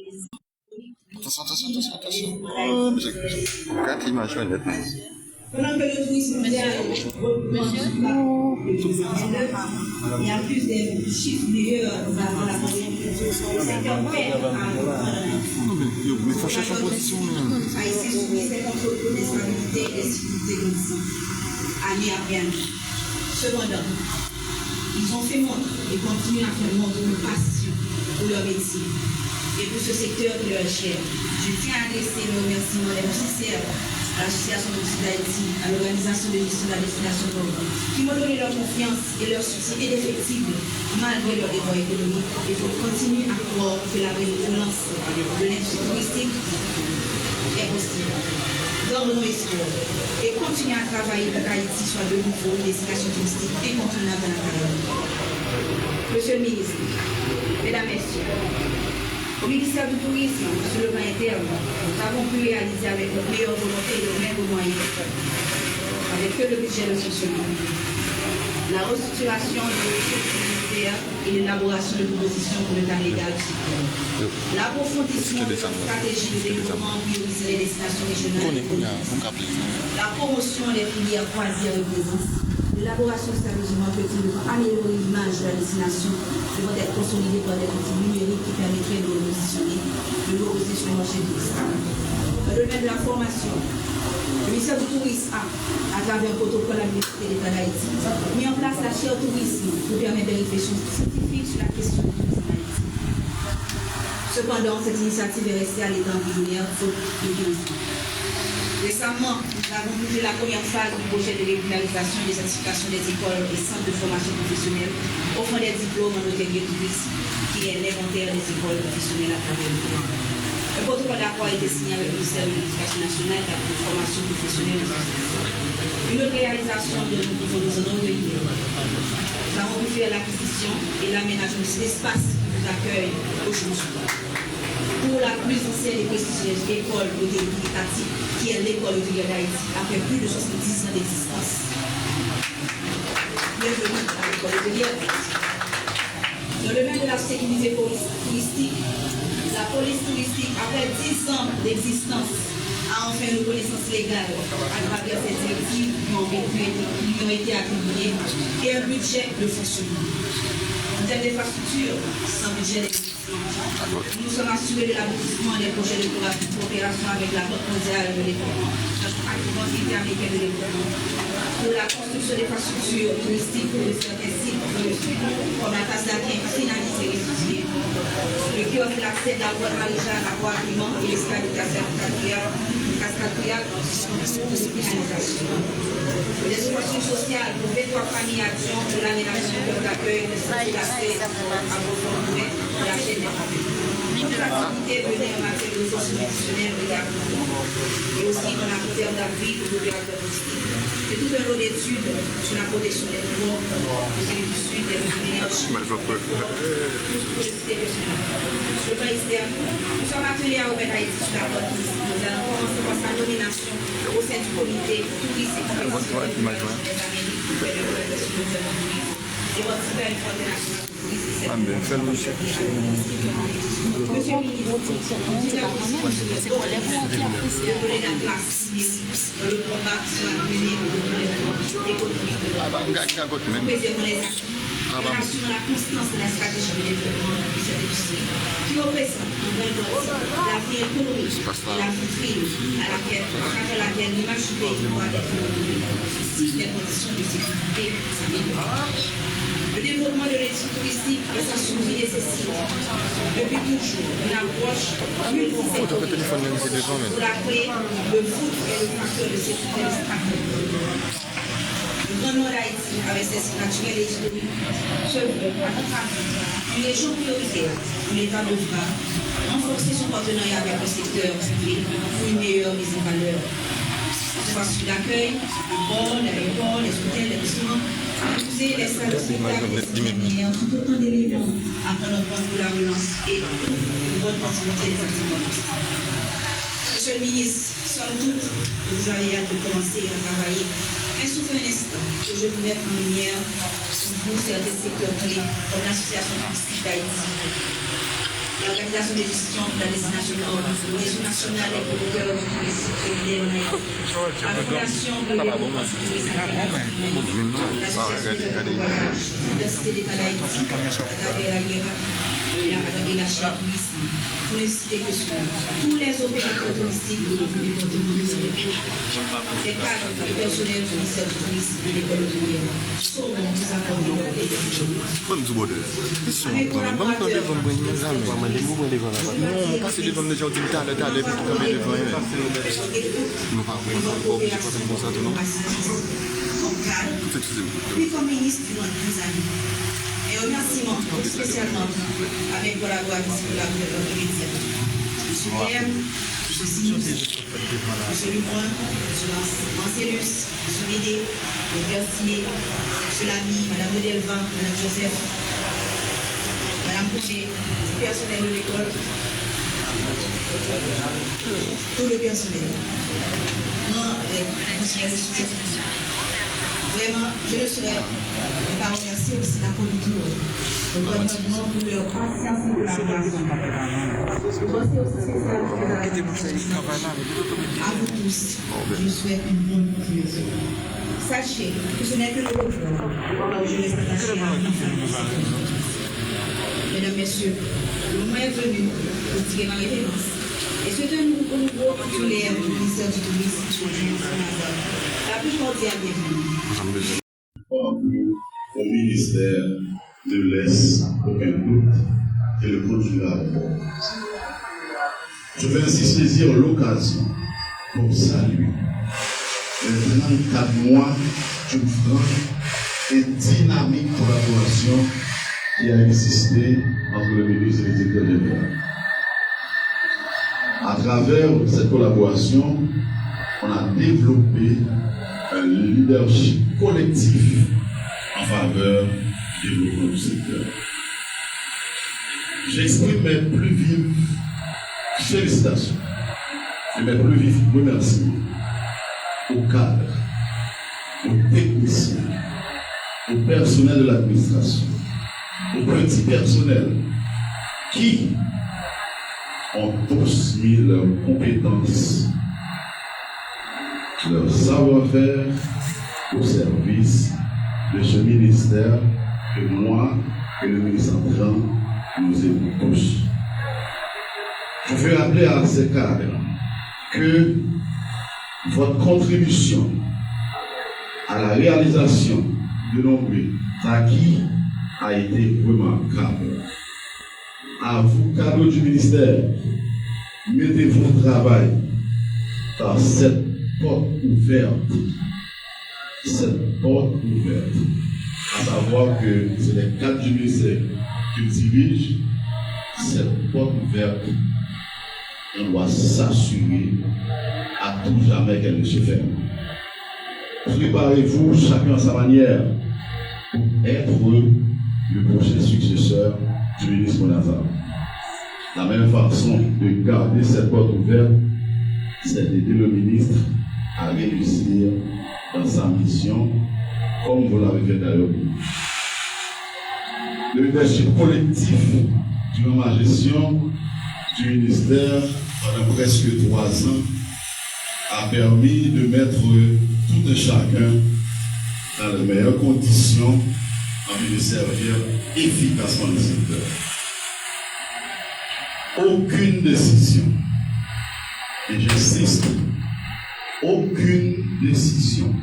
Attention, attention, attention, attention. Oh, mais regarde l'image, honnête. Pendant que le tourisme mondial il y a plus de chiffres meilleurs dans la moyenne. C'est un fait. Mais il faut chercher en position. Haïtiens soumis des contrôles de stabilité et de sécurité année après année. Cependant, ils ont fait montre et continuent à faire montre de passion pour leur métier et pour ce secteur qui leur est cher. Je tiens à adresser mes remerciements les plus sincères à l'Association de justice d'Haïti, à l'Organisation de justice de la destination Nord, qui m'ont donné leur confiance et leur soutien indéfectible malgré leur effort économique et je continue à croire que la relance de l'industrie touristique est possible. Gardons espoir et continuez à travailler pour qu'Haïti soit de nouveau une destination touristique incontournable dans la Caraïbe. Monsieur le ministre, Mesdames, Messieurs, au ministère du Tourisme, sur le plan interne, nous avons pu réaliser avec notre meilleure volonté et nos mêmes moyens, avec que le budget de fonctionnement, la restructuration de ministère et l'élaboration de propositions pour le cas légal du secteur, l'approfondissement de la stratégie de développement priorisé des destinations régionales, la promotion des filières croisières et présence, l'élaboration sérieusement petite pour améliorer l'image de la destination devant être consolidée par des outils numériques qui permettraient de repositionner sur le marché touristique. Dans le domaine de la formation, le ministère du Tourisme a, à travers un protocole à l'Université d'État d'Haïti, mis en place la chaire tourisme pour permettre des réflexions scientifiques sur la question du tourisme en Haïti. Cependant, cette initiative est restée à l'état embryonnaire faute de financement. Récemment, nous avons bouclé la première phase du projet de régularisation et de certification des écoles et centres de formation professionnelle offrant des diplômes en hôtellerie tourisme, qui est l'inventaire des écoles professionnelles à travers le monde. Le protocole d'accord a été signé avec le ministère de l'Éducation nationale et de la formation professionnelle. Une autre réalisation de nous pouvons nous honorer. Nous avons pu faire l'acquisition et l'aménagement de l'espace qui nous accueille aujourd'hui. Pour la plus ancienne et prestigieuse école hôtellerie étatique, qui est l'école hôtelière d'Haïti, après plus de 70 ans d'existence. Bienvenue à l'école hôtelière d'Haïti. Dans le domaine de la sécurité touristique, la police touristique, après 10 ans d'existence, a enfin une reconnaissance légale à travers ces directives qui ont été attribuées et un budget de fonctionnement. En termes d'infrastructure, sans budget d'existence, nous nous sommes assurés de l'aboutissement des projets de coopération avec la Banque mondiale de développement, la Banque interaméricaine de développement, pour la construction d'infrastructures touristiques pour certains sites dans le sud, comme la tasse d'Aquin finalisée et étudiée, le kiosque de l'accès de la voie de Marie-Jeanne à Bois-Piment et l'escale de Cascade-Trial pour finalisation. Les structures sociales pour 23 familles actions de l'aménagement de l'accueil de centres d'accès à Beaufort-Rouet de la chaîne des familles. Toute l'activité menée en matière de ressources professionnelles et aussi dans la réserve d'appui pour l'opérateur touristique. C'est tout un lot d'études sur la protection des droits, du sud, des énergies, sur le plan externe. Nous sommes appelés à remettre Haïti sur la voie touristique. Nous allons commencer par sa nomination au sein du comité touristique et professionnel des Amériques pour faire l'organisation de tourisme et participer à une fois internationale. Monsieur le ministre, le combat sur la la constance de la stratégie de développement de cette industrie qui représente l'avenir économique et la vitrine à laquelle l'image du pays doit être développée si les conditions de sécurité s'améliorent. Le développement de l'industrie touristique et sa survie nécessite depuis toujours une approche multisectorielle pour laquelle le foot est le facteur de sécurité stratégique. Le Grand Nord d'Haïti, avec ses sites naturels et historiques, se veut, à notre avis, une région prioritaire pour l'État devra renforcer son partenariat avec le secteur privé pour une meilleure mise en valeur. Que ce soit sur l'accueil, le port, l'aéroport, les hôtels, les restaurants, utiliser les salles de spectacle tout autant d'éléments afin de prendre la relance et une bonne continuité des activités. Monsieur le ministre, somme toute, vous avez hâte de commencer à travailler. Mais souffle un instant que je vous mette en lumière pour vous certains secteurs clés comme l'association touristique d'Haïti. l'organisation des gestions de la destination nord, le réseau national des producteurs de sécurité en Haïti, la fondation de l'Université d'État d'Haïti, la chaire tourisme, pour ne citer que cela. Tous les opérateurs touristiques de l'école tourisme, les cadres du personnel du ministère du tourisme et de l'école hôtelière sont nous accorder leur aide. Non, pas si les femmes de gens disent t'as les pour tomber devant eux. Nous pas puis comme ministre durant 10 années. Et remerciement spécialement avec collaboratrice pour la gouvernement immédiat. M. Pierre, M. Sims, M. Lebrun, M. Marcellus, M. Médé, M. Bertier, M. Lamy, Mme de Delvin, Mme Joseph, Mme Couché, le personnel de l'école, tout le personnel. Non, conseillers de soutien. Vraiment, je le souhaite. Et par remercier aussi la politique, le gouvernement pour leur patience et collaboration. Je remercie aussi spécialement à vous tous. Je souhaite une bonne continuation. Sachez que ce n'est que le peuple où je reste attaché à vous. Mesdames, Messieurs, le moment est venu pour tirer ma référence. Et c'est un nouveau titulaire du ministère du Tourisme, la plus cordiale bienvenue. Au ministère ne laisse aucun doute et le conduira. Je vais ainsi saisir l'occasion pour saluer les 34 mois d'une franche et dynamique collaboration qui a existé entre le ministre et le directeur général. À travers cette collaboration, on a développé un leadership collectif en faveur du développement du secteur. J'exprime mes plus vives félicitations et mes plus vifs remerciements aux cadres, aux techniciens, au personnel de l'administration, aux petits personnels qui ont tous mis leurs compétences, leur savoir-faire au service de ce ministère que moi et le ministre entrant nous aimons tous. Je veux rappeler à ces cadres que votre contribution à la réalisation de nombreux acquis a été remarquable. À vous, cadres du ministère, mettez vos travail par cette porte ouverte. Cette porte ouverte. À savoir que c'est les cadres du ministère qui dirigent cette porte ouverte. On doit s'assurer à tout jamais qu'elle ne se ferme. Préparez-vous chacun à sa manière pour être le prochain successeur du ministre Monazar. La même façon de garder cette porte ouverte, c'est d'aider le ministre à réussir dans sa mission, comme vous l'avez fait d'ailleurs. Le leadership collectif durant ma gestion du ministère pendant presque 3 ans a permis de mettre tout un chacun dans les meilleures conditions afin de servir efficacement le secteur. Aucune décision, et j'insiste, aucune décision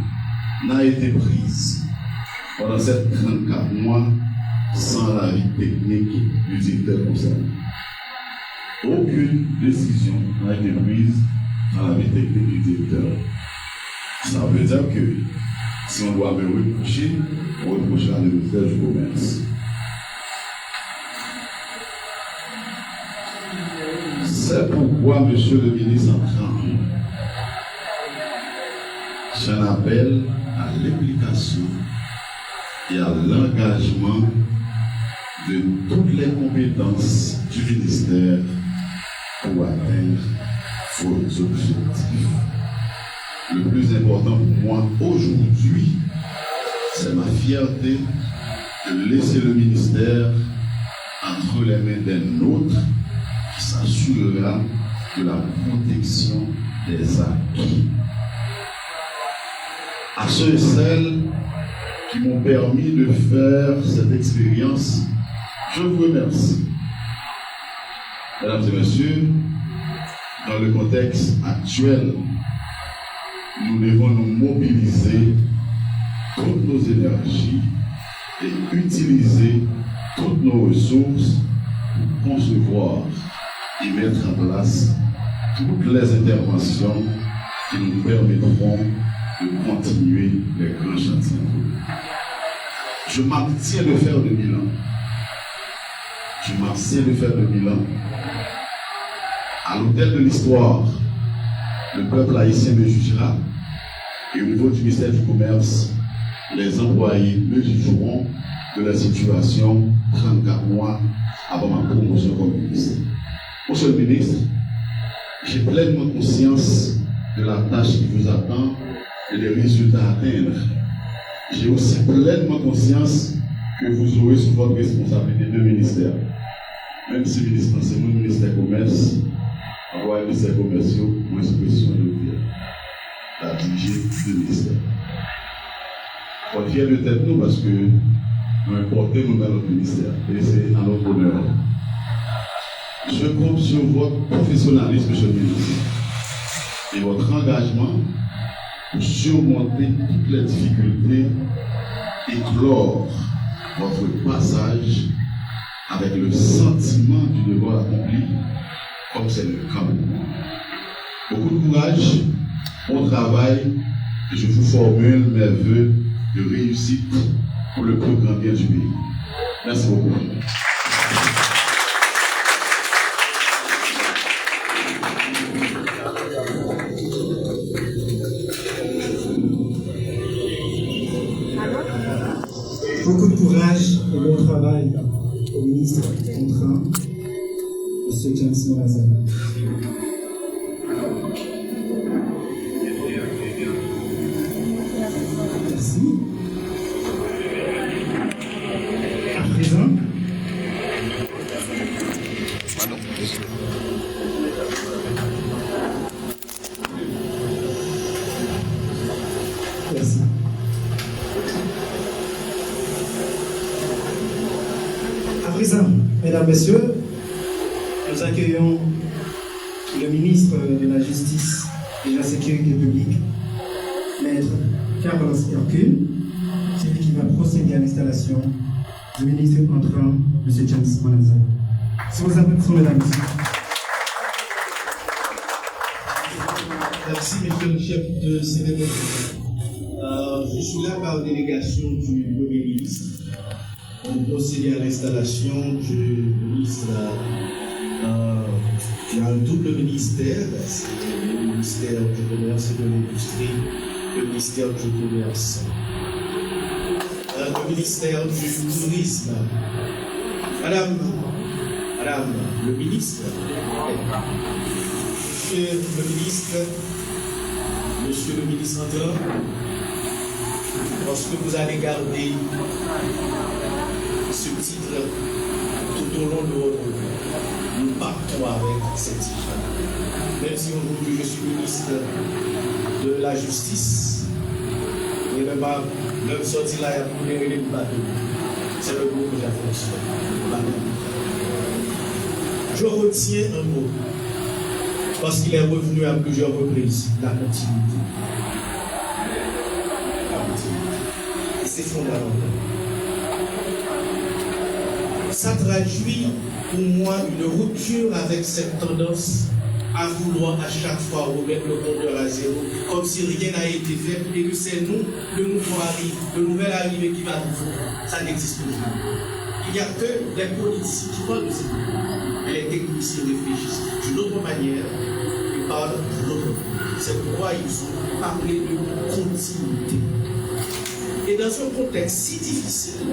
n'a été prise pendant ces 34 mois sans l'avis technique du directeur concerné. Aucune décision n'a été prise sans l'avis technique du directeur. Ça veut dire que si on doit me reprocher, on reprochera le ministère du Commerce. C'est pourquoi, monsieur le ministre entrant, j'en appelle à l'implication et à l'engagement de toutes les compétences du ministère pour atteindre vos objectifs. Le plus important pour moi aujourd'hui, c'est ma fierté de laisser le ministère entre les mains d'un autre s'assurera de la protection des acquis. À ceux et celles qui m'ont permis de faire cette expérience, je vous remercie. Mesdames et messieurs, dans le contexte actuel, nous devons nous mobiliser toutes nos énergies et utiliser toutes nos ressources pour concevoir et mettre en place toutes les interventions qui nous permettront de continuer les grands chantiers. Je m'abstiens de faire le bilan. Je m'abstiens de faire le bilan. À l'autel de l'histoire, le peuple haïtien me jugera et au niveau du ministère du Commerce, les employés me jugeront de la situation 34 mois avant ma promotion comme ministre. Monsieur le ministre, j'ai pleinement conscience de la tâche qui vous attend et des résultats à atteindre. J'ai aussi pleinement conscience que vous aurez sous votre responsabilité deux ministères. Même si le ministre c'est mon ministère du Commerce, avoir un ministère commercial, mon expression est à diriger deux ministères. On est fiers de tête nous parce que nous importons nous dans notre ministère et c'est à notre honneur. Je compte sur votre professionnalisme, monsieur le ministre, et votre engagement pour surmonter toutes les difficultés et clore votre passage avec le sentiment du devoir accompli, comme c'est le cas. Beaucoup de courage, bon travail, et je vous formule mes vœux de réussite pour le plus grand bien du pays. Merci beaucoup. Beaucoup de courage et bon travail au ministre contraint, M. James Morazan. Merci. À présent, merci. À présent, mesdames, messieurs, nous accueillons le ministre de la Justice et de la Sécurité publique, Maître Carlos Hercule, celui qui va procéder à l'installation du ministre entrant, M. James Morazan. Si vos applaudissements, mesdames, messieurs. Merci, monsieur le chef de cérémonie. Je suis là par délégation du Premier ministre. On procède à l'installation du ministre qui a un double ministère, c'est le ministère du Commerce et de l'Industrie, le ministère du Commerce, le ministère du Tourisme. Madame le ministre, monsieur le ministre entrant, lorsque vous allez garder ce titre tout au long de votre vie, nous partons avec ce titre. Même si aujourd'hui je suis ministre de la Justice, et même sorti là, il y a les bateaux. C'est le groupe que j'ai fonctionné. Je retiens un mot, parce qu'il est revenu à plusieurs reprises, la continuité. Et c'est fondamental. Ça traduit pour moi une rupture avec cette tendance à vouloir à chaque fois remettre le compteur à zéro, comme si rien n'a été fait et que c'est nous, le nouvel arrivé qui va tout faire. Ça n'existe pas. Il n'y a que des politiciens qui parlent de ces et les techniciens réfléchissent d'une autre manière et parlent d'une autre manière. C'est pourquoi ils ont parlé de continuité. Et dans un contexte si difficile,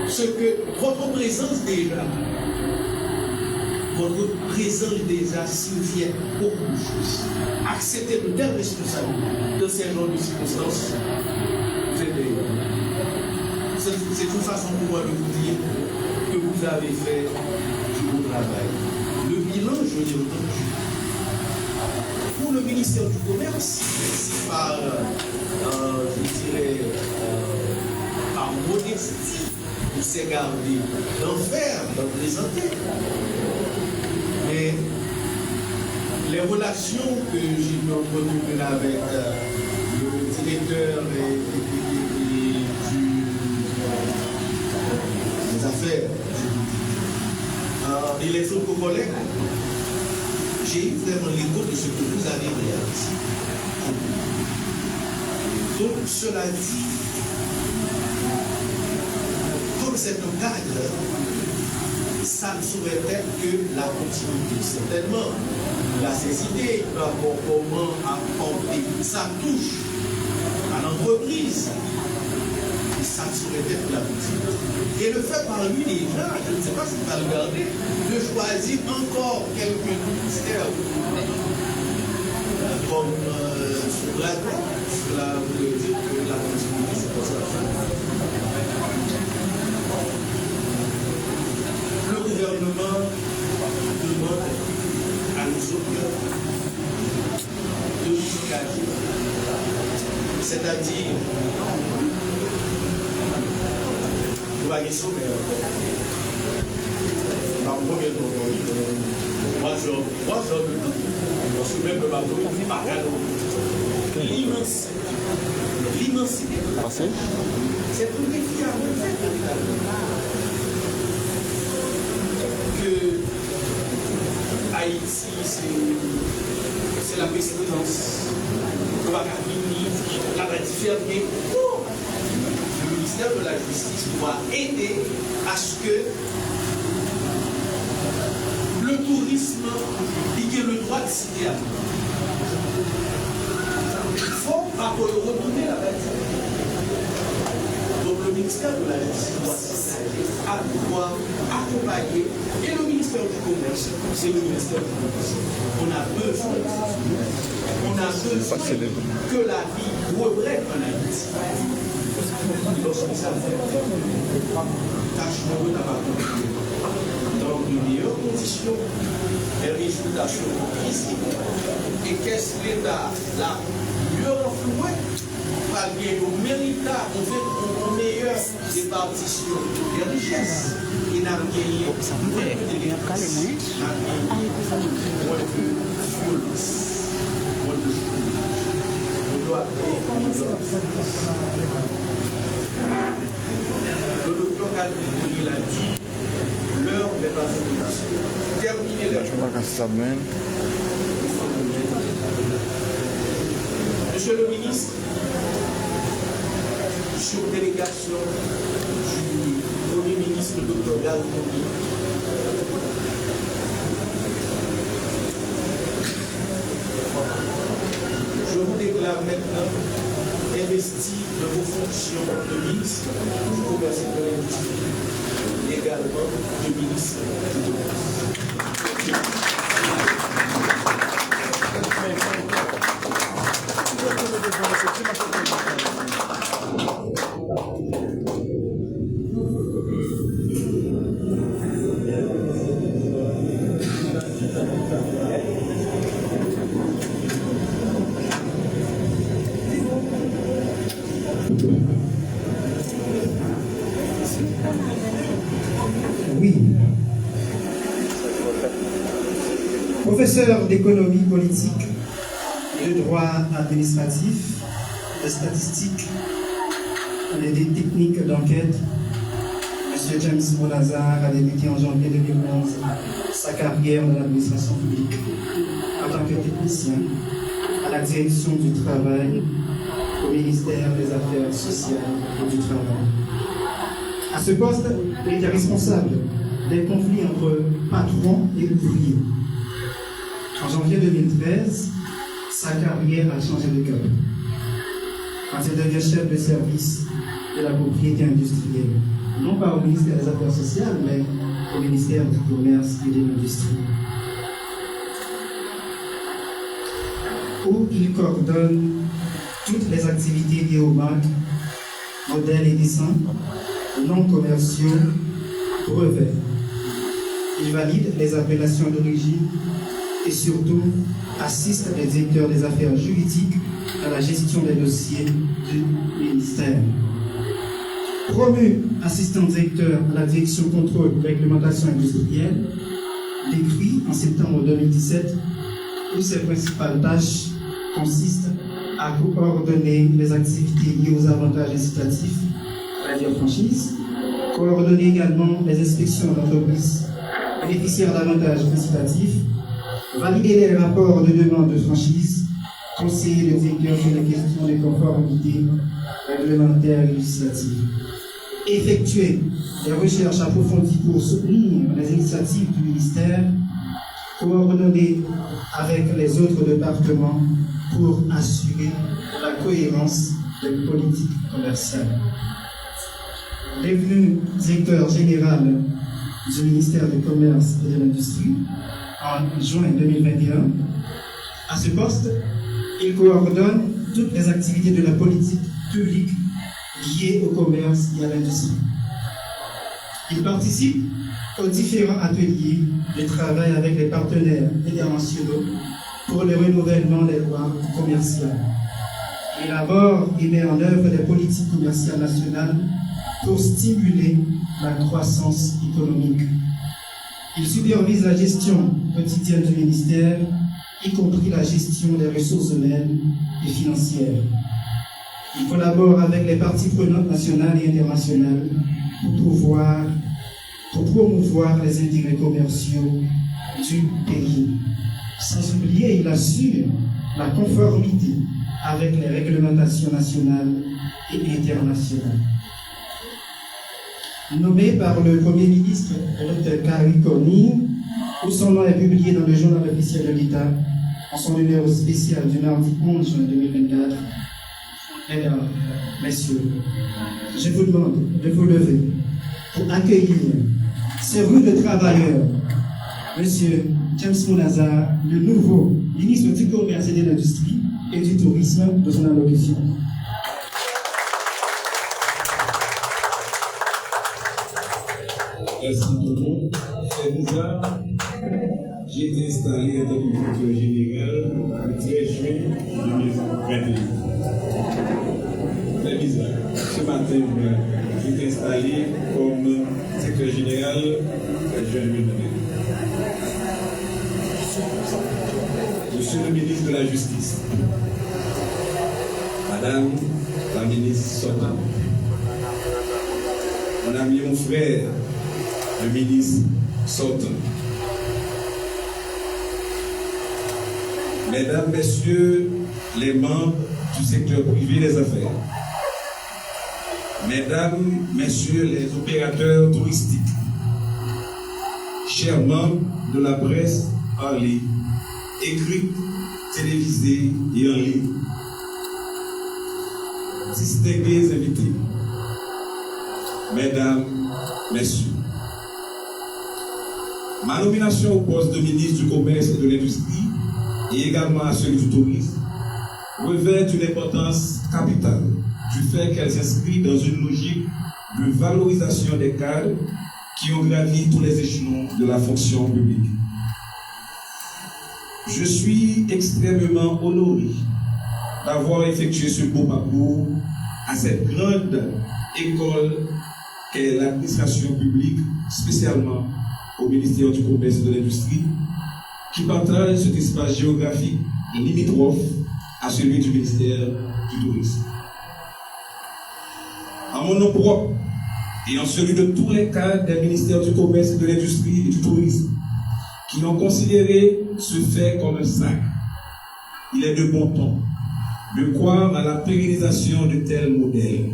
ce que votre présence déjà signifiait beaucoup de choses. Accepter de telles responsabilités de ces genres de circonstances, c'est une façon pour moi de vous dire que vous avez fait du bon travail. Le bilan, je je l'ai entendu. Pour le ministère du Commerce, c'est par, je dirais, par modestie, il s'est gardé d'en faire, d'en présenter. Mais les relations que j'ai pu entretenir avec le directeur des affaires et les autres collègues, j'ai eu vraiment l'écho de ce que vous avez réalisé. Donc, cela dit, comme c'est un cadre, ça ne saurait être que la continuité. Certainement, il a ses idées par rapport à comment apporter sa touche à l'entreprise. Et ça ne saurait être la continuité. Et le fait par lui déjà, je ne sais pas si vous allez le garder, de choisir encore quelques ministères comme ce bras droit, cela veut dire que la continuité, c'est pas ça. Le gouvernement demande à nos autres de nous engager, c'est-à-dire nous allons sauver. Dans le premier temps, 3 jours de temps, on se met le bateau, on va regarder l'immensité. C'est un défi à relever. Que Haïti, c'est la pestilence. On va finir, la va différer. Le ministère de la Justice doit aider à ce que le tourisme ait le droit de citer à nous. Il faut retourner la bâtisse. Donc le ministère de la Justice doit s'attaquer à pouvoir accompagner. Et le ministère du Commerce, c'est le ministère du Commerce. On a besoin que la vie reprenne en Haïti. Lorsque ça fait, tâche-nous d'avoir dans de meilleures conditions, les résultats seront visibles. Et qu'est-ce que l'État l'a mieux renfloué? Malgré le mérite, on fait une meilleure répartition des richesses. Et n'a gagné moins de violence, moins de on doit le docteur Calvin l'a dit, l'heure n'est pas venue. Terminer l'heure. Monsieur le ministre, sur délégation du Premier ministre, le Dr Galvoni, je vous déclare maintenant investi de vos fonctions de ministre du Commerce et de l'Industrie, également de ministre du Commerce. Oui. Professeur d'économie politique, de droit administratif, de statistique et des techniques d'enquête, M. James Bonazar a débuté en janvier 2011 sa carrière dans l'administration publique en tant que technicien à la direction du travail au ministère des Affaires sociales et du travail. À ce poste, il était responsable des conflits entre patrons et ouvriers. En janvier 2013, sa carrière a changé de cap quand il devient chef de service de la propriété industrielle, non pas au ministère des Affaires sociales, mais au ministère du Commerce et de l'Industrie, où il coordonne toutes les activités liées aux marques, modèles et dessins, non commerciaux, brevets, Il valide les appellations d'origine et surtout assiste les directeurs des affaires juridiques à la gestion des dossiers du ministère. Promu assistant directeur à la direction contrôle et réglementation industrielle, décrit en septembre 2017 où ses principales tâches consistent à coordonner les activités liées aux avantages incitatifs, c'est-à-dire franchise, coordonner également les inspections d'entreprises bénéficiaires d'avantages incitatifs, valider les rapports de demande de franchise, conseiller le directeur sur les questions de conformité réglementaire et législative, effectuer des recherches approfondies pour soutenir les initiatives du ministère, coordonner avec les autres départements pour assurer la cohérence des politiques commerciales. Devenu directeur général du ministère du Commerce et de l'Industrie en juin 2021, à ce poste, il coordonne toutes les activités de la politique publique liées au commerce et à l'industrie. Il participe aux différents ateliers de travail avec les partenaires internationaux pour le renouvellement des lois commerciales. Il élabore et met en œuvre des politiques commerciales nationales pour stimuler la croissance économique. Il supervise la gestion quotidienne du ministère, y compris la gestion des ressources humaines et financières. Il collabore avec les parties prenantes nationales et internationales pour promouvoir les intérêts commerciaux du pays. Sans oublier, il assure la conformité avec les réglementations nationales et internationales. Nommé par le Premier ministre, Dr Kari Koning, où son nom est publié dans le journal officiel de l'État, en son numéro spécial du mardi 11 juin 2024. Mesdames, Messieurs, je vous demande de vous lever pour accueillir ce rude travailleur, Monsieur James Mounazar, le nouveau ministre du Commerce et de l'Industrie et du Tourisme, de son allocution. Merci tout le monde. C'est bizarre. J'ai été installé en tant que directeur général le 13 juin 2021. C'est bizarre. Ce matin, j'ai été installé comme directeur général le juin 2021. Monsieur le ministre de la Justice, Madame la ministre sortante, mon ami, mon frère, le ministre sortant, Mesdames, Messieurs, les membres du secteur privé des affaires, Mesdames, Messieurs, les opérateurs touristiques, chers membres de la presse en ligne, écrite, télévisée et en ligne, distingués invités, Mesdames, Messieurs, ma nomination au poste de ministre du Commerce et de l'Industrie et également à celui du Tourisme revêt une importance capitale du fait qu'elle s'inscrit dans une logique de valorisation des cadres qui ont gravi tous les échelons de la fonction publique. Je suis extrêmement honoré d'avoir effectué ce beau parcours à cette grande école qu'est l'administration publique, spécialement au ministère du Commerce et de l'Industrie, qui partage cet espace géographique limitrophe à celui du ministère du Tourisme. En mon nom propre et en celui de tous les cadres des ministères du Commerce et de l'Industrie et du Tourisme qui ont considéré ce fait comme un sacre, il est de bon ton de croire à la pérennisation de tels modèles.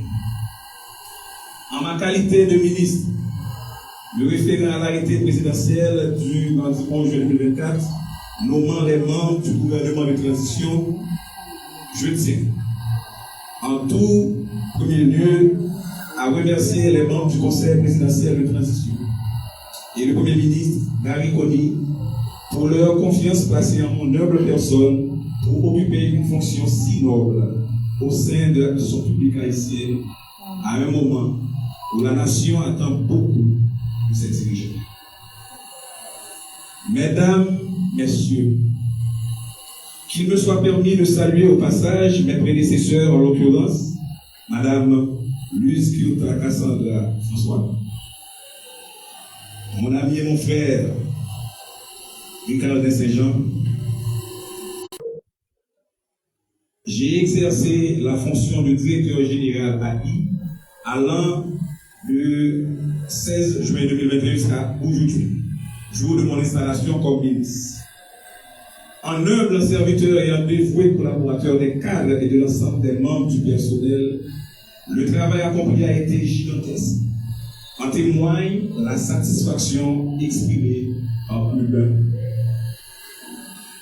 En ma qualité de ministre, le référent à l'arrêté présidentiel du mardi 11 juin 2024, nommant les membres du gouvernement de transition, je tiens, en tout premier lieu, à remercier les membres du Conseil présidentiel de transition et le Premier ministre, Kari Koning, pour leur confiance placée en mon humble personne pour occuper une fonction si noble au sein de l'administration publique haïtienne à un moment où la nation attend beaucoup de ses dirigeants. Mesdames, Messieurs, qu'il me soit permis de saluer au passage mes prédécesseurs, en l'occurrence, Madame Luz Kyota Cassandra François, mon ami et mon frère, Ricardo Saint-Jean. J'ai exercé la fonction de directeur général AI allant du 16 juin 2021 jusqu'à aujourd'hui, jour de mon installation comme ministre. En humble serviteur et en dévoué collaborateur des cadres et de l'ensemble des membres du personnel, le travail accompli a été gigantesque. En témoigne la satisfaction exprimée par plus d'un.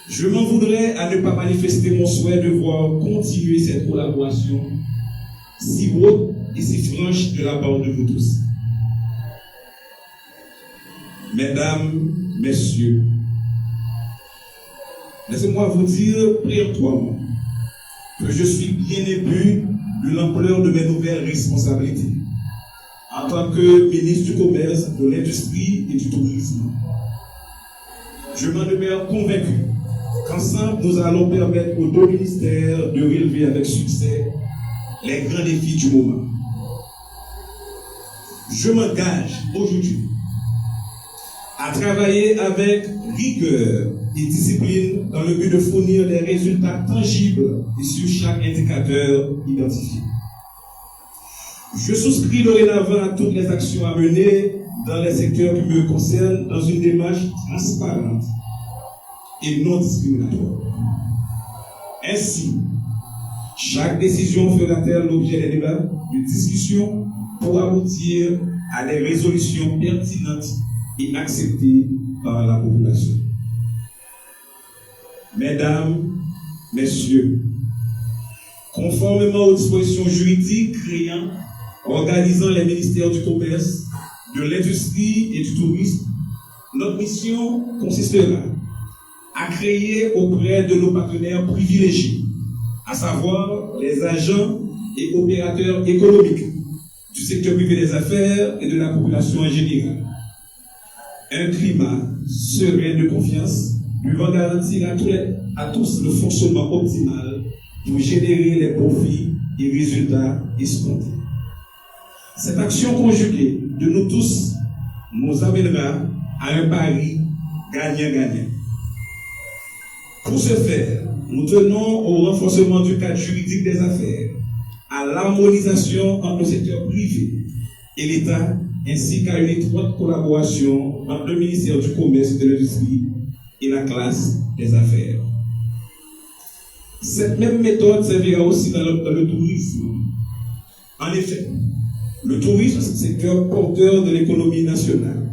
Je m'en voudrais à ne pas manifester mon souhait de voir continuer cette collaboration si haute et si franche de la part de vous tous. Mesdames, Messieurs, laissez-moi vous dire péremptoirement que je suis bien ému de l'ampleur de mes nouvelles responsabilités en tant que ministre du Commerce, de l'Industrie et du Tourisme. Je m'en demeure convaincu qu'ensemble, nous allons permettre aux deux ministères de relever avec succès les grands défis du moment. Je m'engage aujourd'hui à travailler avec rigueur et discipline dans le but de fournir des résultats tangibles et sur chaque indicateur identifié. Je souscris dorénavant à toutes les actions à mener dans les secteurs qui me concernent dans une démarche transparente et non discriminatoire. Ainsi, chaque décision fera-t-elle l'objet des débats, de discussions pour aboutir à des résolutions pertinentes et acceptées par la population. Mesdames, Messieurs, conformément aux dispositions juridiques créant, organisant les ministères du Commerce, de l'Industrie et du Tourisme, notre mission consistera à créer auprès de nos partenaires privilégiés, à savoir les agents et opérateurs économiques du secteur privé des affaires et de la population en général, un climat serein de confiance devant garantir à tous le fonctionnement optimal pour générer les profits et résultats escomptés. Cette action conjuguée de nous tous nous amènera à un pari gagnant-gagnant. Pour ce faire, nous tenons au renforcement du cadre juridique des affaires, à l'harmonisation entre le secteur privé et l'État, ainsi qu'à une étroite collaboration entre le ministère du Commerce et de l'Industrie et la classe des affaires. Cette même méthode servira aussi dans le tourisme. En effet, le tourisme est un secteur porteur de l'économie nationale,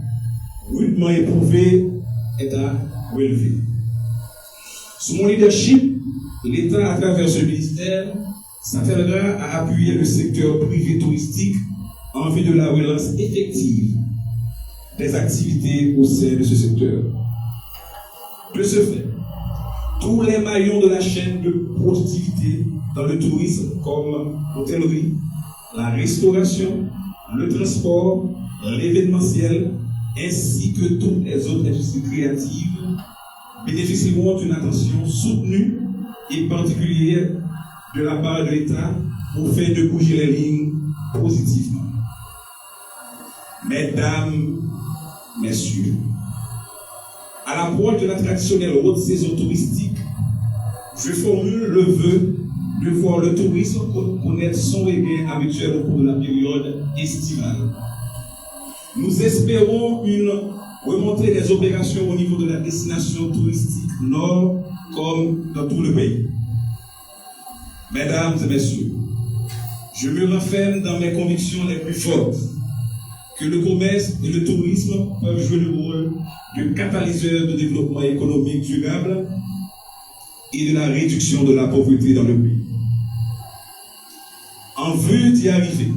rudement éprouvé, est à relever. Sous mon leadership, l'État, à travers ce ministère, s'attellera à appuyer le secteur privé touristique en vue de la relance effective des activités au sein de ce secteur. De ce fait, tous les maillons de la chaîne de productivité dans le tourisme, comme l'hôtellerie, la restauration, le transport, l'événementiel, ainsi que toutes les autres industries créatives, bénéficieront d'une attention soutenue et particulière de la part de l'État pour faire de bouger les lignes positivement. Mesdames, Messieurs, à l'approche de la traditionnelle haute saison touristique, je formule le vœu de voir le tourisme connaître son regain habituel au cours de la période estivale. Nous espérons une remontée des opérations au niveau de la destination touristique nord comme dans tout le pays. Mesdames et Messieurs, je me renferme dans mes convictions les plus fortes que le commerce et le tourisme peuvent jouer le rôle de catalyseur de développement économique durable et de la réduction de la pauvreté dans le pays. En vue d'y arriver,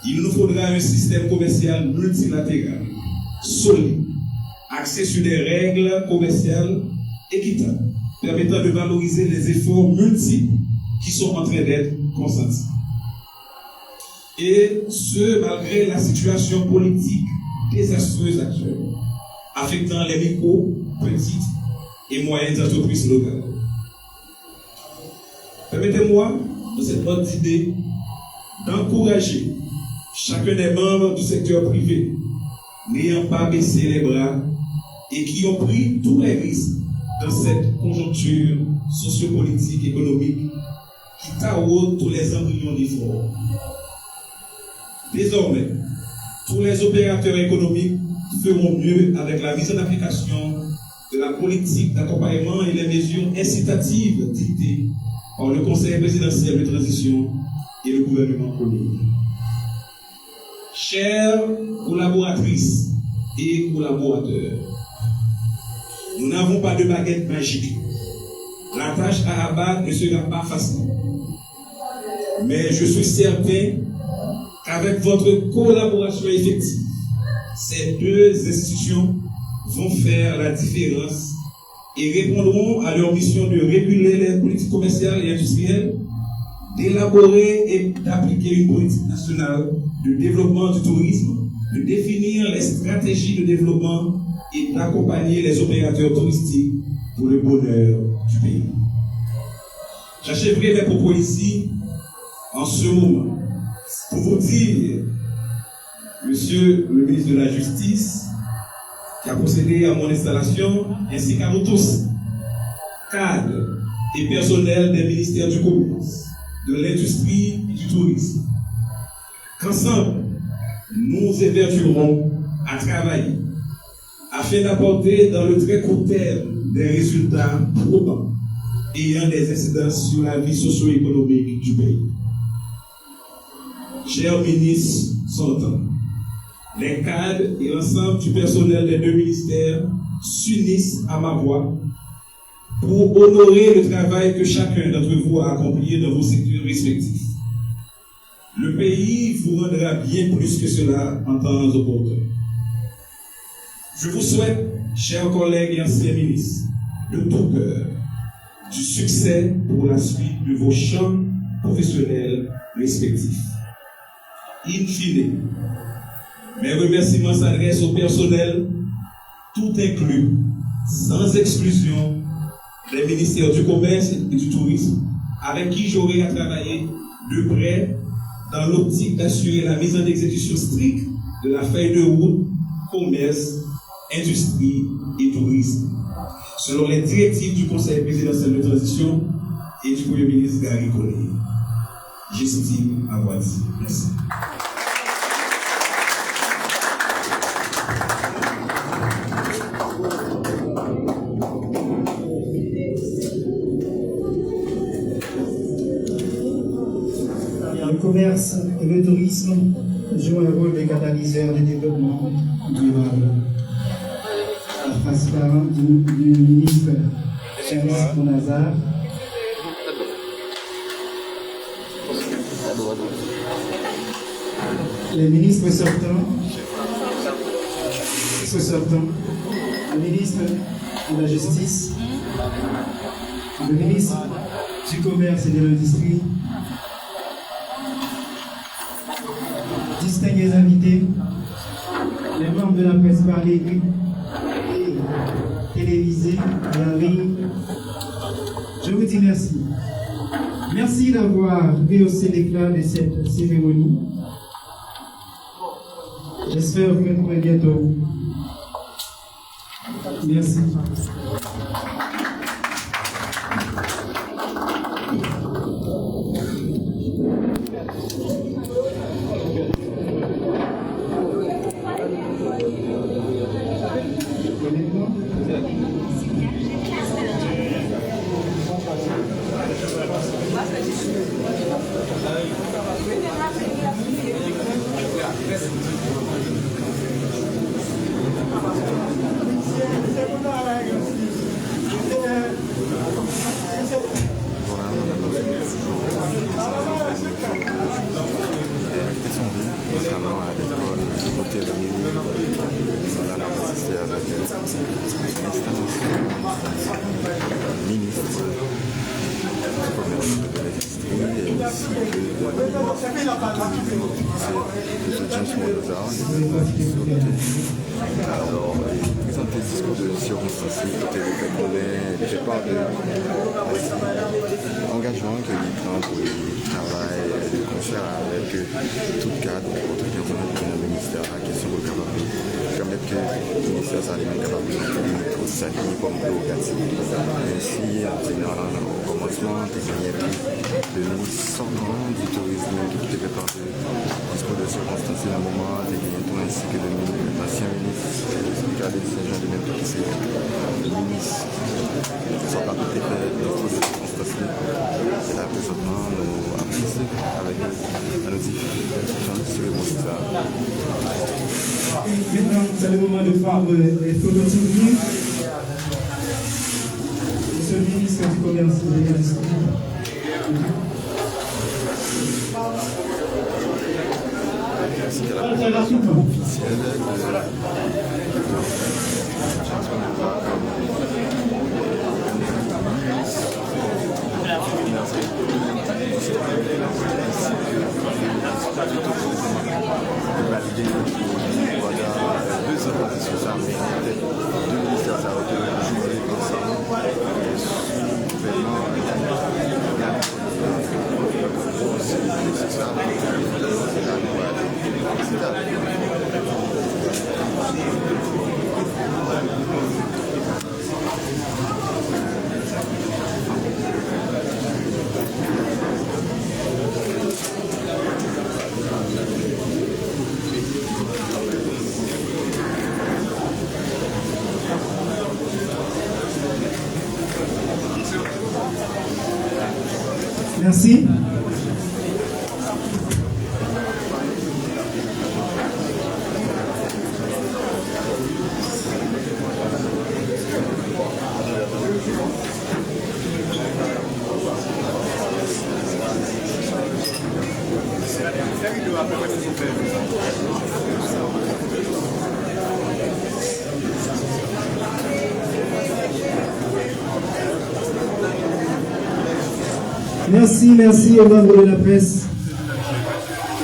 il nous faudra un système commercial multilatéral, solide, axé sur des règles commerciales équitables, permettant de valoriser les efforts multiples qui sont en train d'être consentis. Et ce, malgré la situation politique désastreuse actuelle, affectant les micro, petites et moyennes entreprises locales. Permettez-moi, de cette ordre d'idée, d'encourager chacun des membres du secteur privé n'ayant pas baissé les bras et qui ont pris tous les risques dans cette conjoncture sociopolitique économique qui taraude tous les embryons d'efforts. Désormais, tous les opérateurs économiques feront mieux avec la mise en application de la politique d'accompagnement et les mesures incitatives dictées par le Conseil présidentiel de transition et le gouvernement colonie. Chères collaboratrices et collaborateurs, nous n'avons pas de baguette magique. La tâche à abattre ne sera pas facile. Mais je suis certain qu'avec votre collaboration effective, ces deux institutions vont faire la différence et répondront à leur mission de réguler les politiques commerciales et industrielles, d'élaborer et d'appliquer une politique nationale de développement du tourisme, de définir les stratégies de développement et d'accompagner les opérateurs touristiques pour le bonheur du pays. J'achèverai mes propos ici, en ce moment, pour vous dire, Monsieur le ministre de la Justice, qui a procédé à mon installation, ainsi qu'à nous tous, cadres et personnels des ministères du commerce, de l'industrie et du tourisme, qu'ensemble, nous évertuerons à travailler afin d'apporter dans le très court terme des résultats probants ayant des incidences sur la vie socio-économique du pays. Chers ministres sortants, les cadres et l'ensemble du personnel des deux ministères s'unissent à ma voix pour honorer le travail que chacun d'entre vous a accompli dans vos secteurs respectifs. Le pays vous rendra bien plus que cela en temps opportun. Je vous souhaite, chers collègues et anciens ministres, de tout cœur, du succès pour la suite de vos champs professionnels respectifs. In fine, mes remerciements s'adressent au personnel, tout inclus, sans exclusion, des ministères du commerce et du tourisme, avec qui j'aurai à travailler de près dans l'optique d'assurer la mise en exécution stricte de la feuille de route commerce, industrie et tourisme, selon les directives du Conseil présidentiel de transition et du Premier ministre Gary Coney. J'estime avoir dit. Merci. Le commerce et le tourisme jouent un rôle de catalyseur de développement durable. La phrase du ministre Ernest Monazar. Les ministres sortants, le ministre de la Justice, le ministre du Commerce et de l'Industrie, distingués invités, les membres de la presse parlée écrite et télévisée et en ligne, je vous dis merci. Merci d'avoir rehaussé l'éclat de cette cérémonie. J'espère vous retrouver bientôt. Merci. Alors, présenter côté discours de circonstance, côté le fait qu'on fait part de l'engagement que il prend pour le travail de concert avec tout cadre, autre personnel dans le ministère, la question de capable permettre que le ministère soit les mêmes capables de s'aligner comme prérogative. Ainsi, au commencement, il y a le ministre sortant du tourisme qui fait part de discours de circonstance à un moment, ainsi que l'ancien ministre Gallé Saint-Jean de même qui c'est le ministre sans pas peut-être d'autres circonstances. Et là, présentement, nous apprécions avec un outil sur le monde. Maintenant, c'est le moment de faire les phototypies. Monsieur le ministre du Commerce et de l'Industrie. C'était la présentation officielle Merci. Merci aux membres de la presse.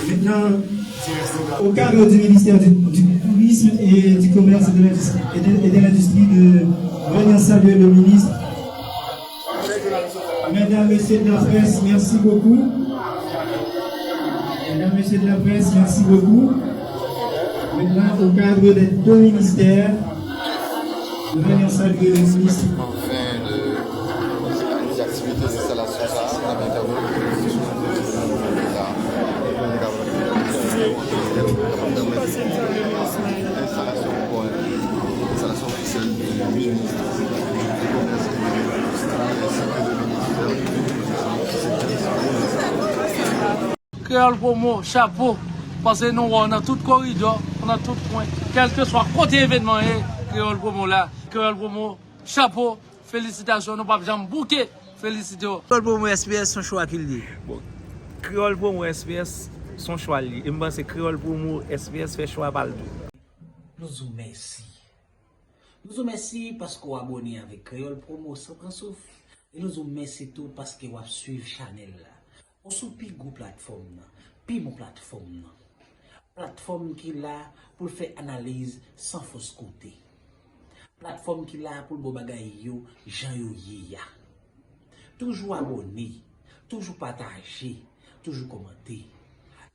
Maintenant, au cadre du ministère du Tourisme et du Commerce et de l'Industrie, de venir saluer le ministre. Mesdames, Messieurs de la presse, merci beaucoup. Mesdames, Messieurs de la presse, merci beaucoup. Maintenant, au cadre des deux ministères, de venir saluer le ministre. Créole Promo, chapeau, parce que nous, on a tout corridor, on a tout point, quel que soit côté événement, Créole Promo là, Créole Promo, chapeau, félicitations, nous pas besoin de bouquet, félicitations. Créole Promo SPS, son choix qu'il dit. Bon, Créole Promo SPS, son choix li. Et moi, c'est Créole Promo SPS fait choix par le tout. Nous vous remercions. Nous vous remercions parce que vous abonnez avec Créole Promo sans prendre souffle. Et nous vous remercions tout parce que vous suivez Chanel là. On soupi go plateforme, puis mon plateforme. Plateforme qui là pour faire analyse sans fausse côté. Plateforme qui là pour le bagay yo, Jean yo ya. Toujours abonné, toujours partager, toujours commenter.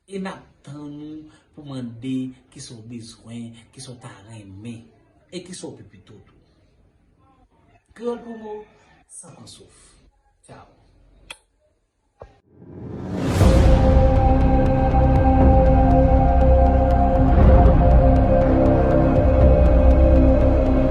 Et n'attendons pour demander qui sont besoin, qui sont aimés et qui sont plus tout. Créole Promo, sans souffle. Ciao.